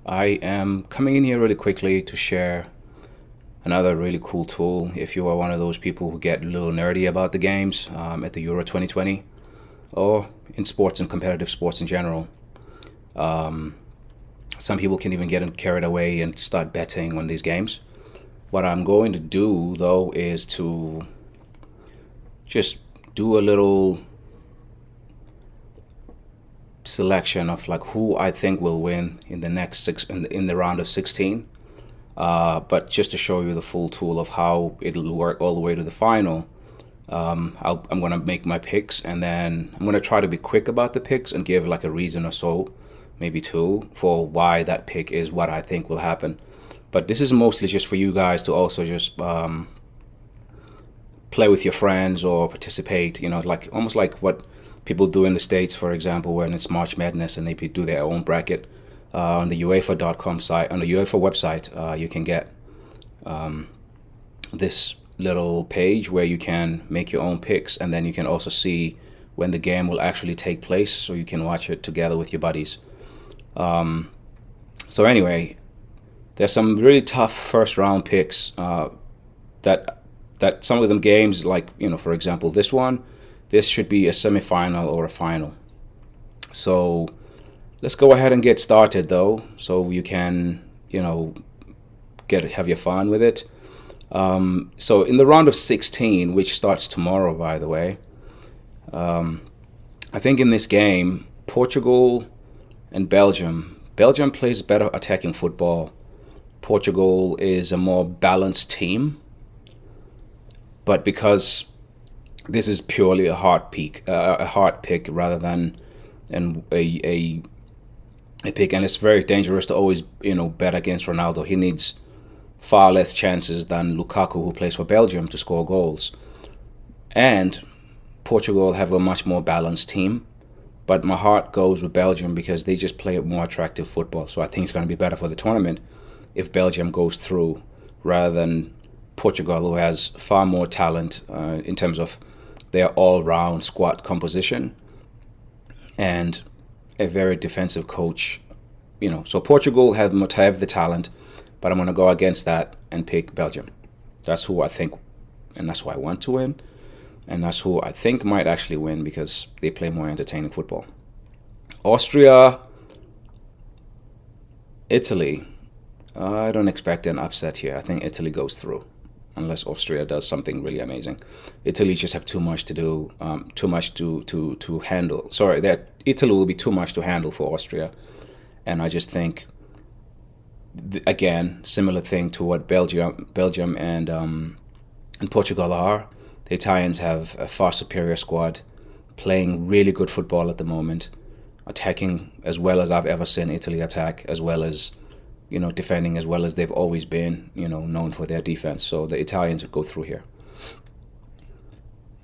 I am coming in here really quickly to share another really cool tool if you are one of those people who get a little nerdy about the games at the Euro 2020 or in sports and competitive sports in general. Some people can even get carried away and start betting on these games. What I'm going to do though is to just do a little selection of like who I think will win in the next in the round of 16. But just to show you the full tool of how it'll work all the way to the final, I'm going to make my picks, and then I'm going to try to be quick about the picks and give like a reason or so, maybe two, for why that pick is what I think will happen. But this is mostly just for you guys to also just play with your friends or participate, like almost like what people do in the States, for example, when it's March Madness and they do their own bracket. On the UEFA.com site, on the UEFA website, you can get this little page where you can make your own picks, and then you can also see when the game will actually take place, so you can watch it together with your buddies. So anyway, there's some really tough first round picks that some of them games, like for example, this should be a semi-final or a final. So let's go ahead and get started though, so you can have your fun with it. So in the round of 16, which starts tomorrow, by the way, I think in this game, Portugal and Belgium plays better attacking football. Portugal is a more balanced team, but because this is purely a heart pick rather than a pick, and it's very dangerous to always bet against Ronaldo. He needs far less chances than Lukaku, who plays for Belgium, to score goals. And Portugal have a much more balanced team, but my heart goes with Belgium because they just play a more attractive football. So I think it's going to be better for the tournament if Belgium goes through rather than Portugal, who has far more talent in terms of their all-round squad composition and a very defensive coach. So Portugal have the talent, but I'm going to go against that and pick Belgium. That's who I think, and that's who I want to win, and that's who I think might actually win because they play more entertaining football. Austria, Italy. I don't expect an upset here. I think Italy goes through, unless Austria does something really amazing. Italy just have too much to do, too much to handle. Sorry, that Italy will be too much to handle for Austria, and I just think, again, similar thing to what Belgium and Portugal are. The Italians have a far superior squad, playing really good football at the moment, attacking as well as I've ever seen Italy attack, as well as defending as well as they've always been, known for their defense. So the Italians would go through here.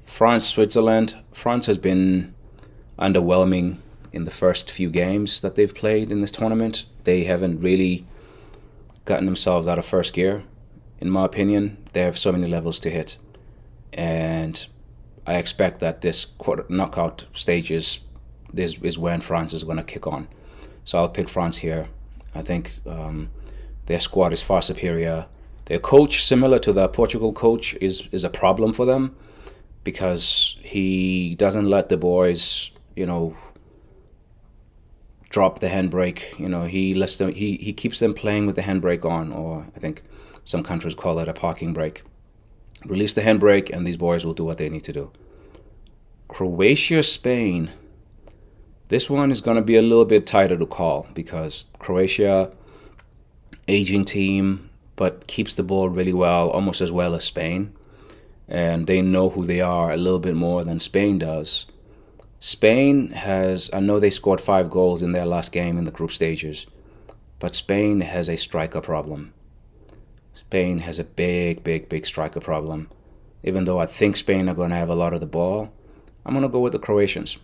France, Switzerland. France has been underwhelming in the first few games that they've played in this tournament. They haven't really gotten themselves out of first gear, in my opinion. They have so many levels to hit, and I expect that this knockout stage is when France is going to kick on. So I'll pick France here. I think their squad is far superior. Their coach, similar to the Portugal coach, is a problem for them because he doesn't let the boys, drop the handbrake. He lets them. He keeps them playing with the handbrake on, or I think some countries call it a parking brake. Release the handbrake, and these boys will do what they need to do. Croatia, Spain. This one is going to be a little bit tighter to call because Croatia, aging team, but keeps the ball really well, almost as well as Spain. And they know who they are a little bit more than Spain does. Spain has, I know they scored 5 goals in their last game in the group stages, but Spain has a striker problem. Spain has a big striker problem. Even though I think Spain are going to have a lot of the ball, I'm going to go with the Croatians.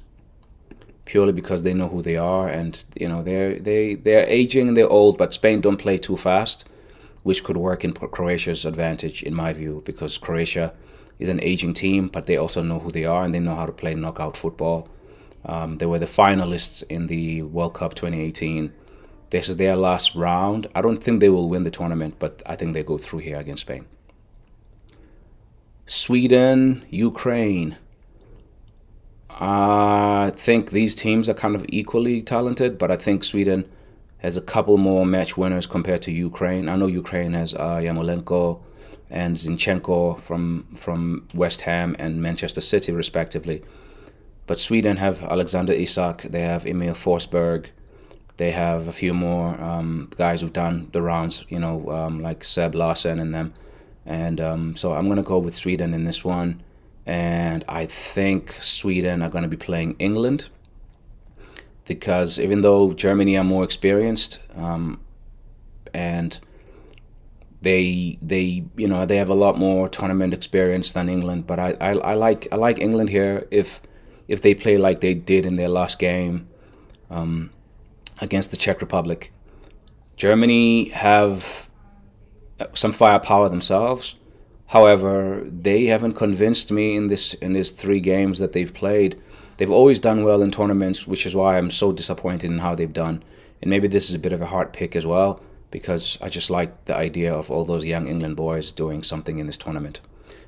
Purely because they know who they are, and they're aging and they're old, but Spain don't play too fast, which could work in Croatia's advantage in my view, because Croatia is an aging team, but they also know who they are and they know how to play knockout football. They were the finalists in the World Cup 2018. This is their last round. I don't think they will win the tournament, but I think they go through here against Spain. Sweden, Ukraine. I think these teams are kind of equally talented, but I think Sweden has a couple more match winners compared to Ukraine. I know Ukraine has Yarmolenko and Zinchenko from West Ham and Manchester City, respectively. But Sweden have Alexander Isak, they have Emil Forsberg, they have a few more guys who've done the rounds, you know, like Seb Larsen and them. And so I'm going to go with Sweden in this one. And I think Sweden are going to be playing England, because even though Germany are more experienced, and they you know, they have a lot more tournament experience than England, but I like England here if they play like they did in their last game against the Czech Republic. Germany have some firepower themselves. However, they haven't convinced me in these 3 games that they've played. They've always done well in tournaments, which is why I'm so disappointed in how they've done. And maybe this is a bit of a hard pick as well, because I just like the idea of all those young England boys doing something in this tournament.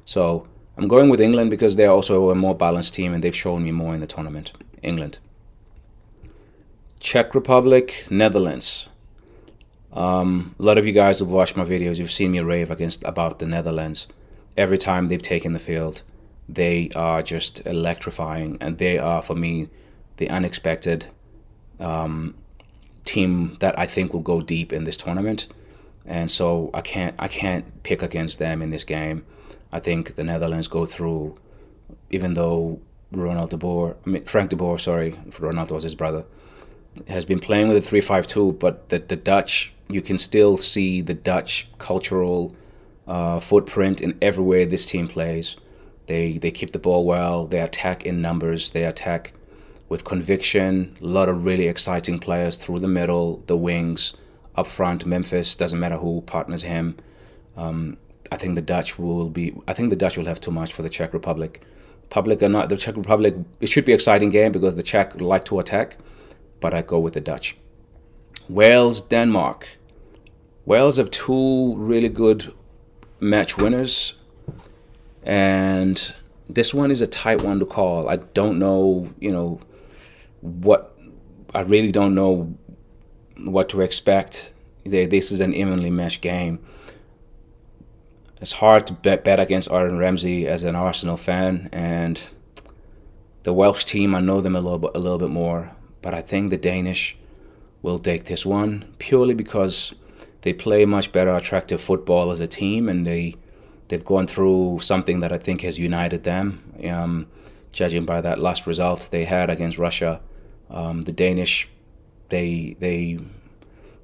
So I'm going with England because they're also a more balanced team and they've shown me more in the tournament. England. Czech Republic, Netherlands. A lot of you guys who've watched my videos, you've seen me rave about the Netherlands. Every time they've taken the field, they are just electrifying, and they are, for me, the unexpected team that I think will go deep in this tournament. And so I can't pick against them in this game. I think the Netherlands go through, even though Frank de Boer, sorry, Ronaldo was his brother, has been playing with a 3-5-2, but the Dutch, you can still see the Dutch cultural footprint in every way this team plays. They keep the ball well, they attack in numbers, they attack with conviction, a lot of really exciting players through the middle, the wings, up front, Memphis, doesn't matter who partners him. I think the Dutch will have too much for the Czech Republic. The Czech Republic, it should be an exciting game because the Czech like to attack, but I go with the Dutch. Wales, Denmark. Wales have 2 really good match winners, and this one is a tight one to call. I don't know, I really don't know what to expect. This is an evenly matched game. It's hard to bet against Aaron Ramsey as an Arsenal fan, and the Welsh team, I know them a little bit more, but I think the Danish will take this one purely because they play much better attractive football as a team, and they've gone through something that I think has united them. Judging by that last result they had against Russia, the Danish, they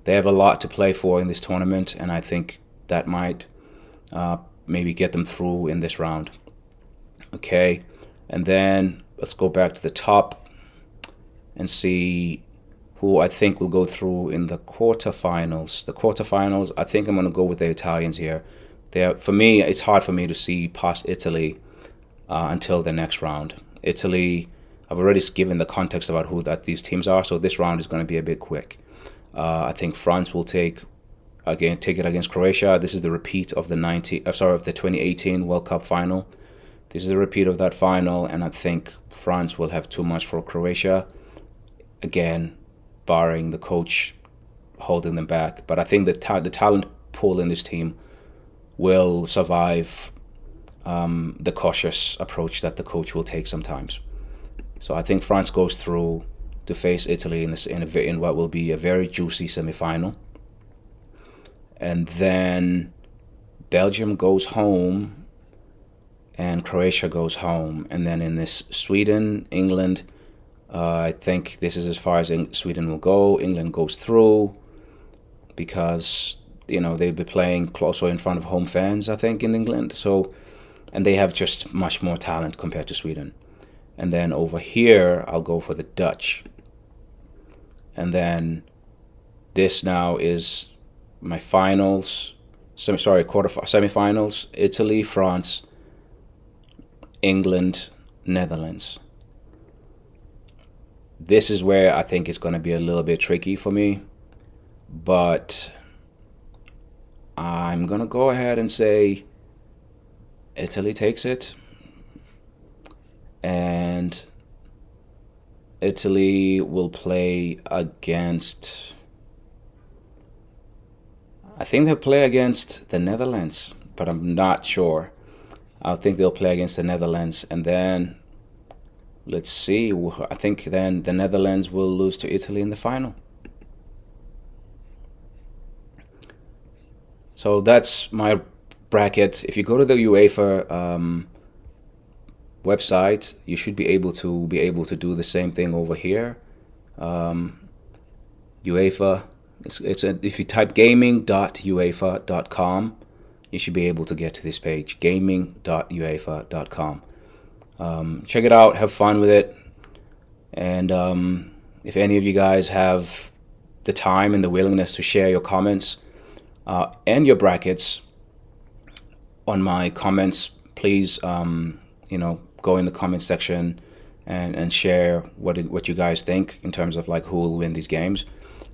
have a lot to play for in this tournament, and I think that might maybe get them through in this round. Okay, and then let's go back to the top and see who I think will go through in the quarterfinals. The quarterfinals, I think I'm going to go with the Italians here. For me, it's hard for me to see past Italy until the next round. Italy, I've already given the context about who these teams are, so this round is going to be a bit quick. I think France will take it against Croatia. This is the repeat of the 2018 World Cup final. This is a repeat of that final, and I think France will have too much for Croatia. Again, barring the coach holding them back. But I think the talent pool in this team will survive the cautious approach that the coach will take sometimes. So I think France goes through to face Italy in what will be a very juicy semi-final. And then Belgium goes home and Croatia goes home. And then in this Sweden, England, I think this is as far as Sweden will go. England goes through because, they'll be playing closer in front of home fans, I think, in England. So, and they have just much more talent compared to Sweden. And then over here, I'll go for the Dutch. And then this now is my finals, semifinals, Italy, France, England, Netherlands. This is where I think it's going to be a little bit tricky for me. but I'm gonna go ahead and say Italy takes it, and Italy will play against, I think they'll play against the Netherlands, but I'm not sure. I think they'll play against the Netherlands, and then let's see, I think then the Netherlands will lose to Italy in the final. So that's my bracket. If you go to the UEFA website, you should be able to do the same thing over here. UEFA, if you type gaming.uefa.com, you should be able to get to this page, gaming.uefa.com. Check it out, have fun with it, and if any of you guys have the time and the willingness to share your comments and your brackets on my comments, please you know, go in the comment section and share what you guys think in terms of like who will win these games.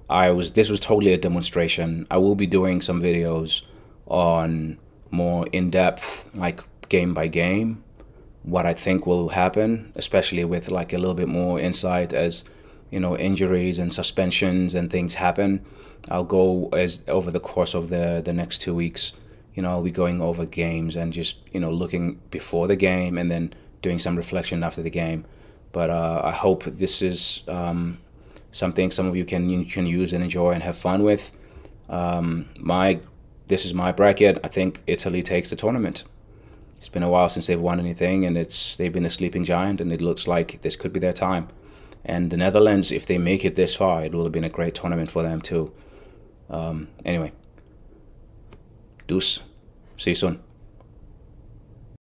This was totally a demonstration. I will be doing some videos on more in-depth, like game by game, what I think will happen, especially with like a little bit more insight as, you know, injuries and suspensions and things happen. I'll go over the course of the next 2 weeks. You know, I'll be going over games and just, you know, looking before the game and then doing some reflection after the game. But I hope this is something some of you can use and enjoy and have fun with. This is my bracket. I think Italy takes the tournament. It's been a while since they've won anything, and they've been a sleeping giant, and it looks like this could be their time. And the Netherlands, if they make it this far, it will have been a great tournament for them too. Anyway, deuce. See you soon.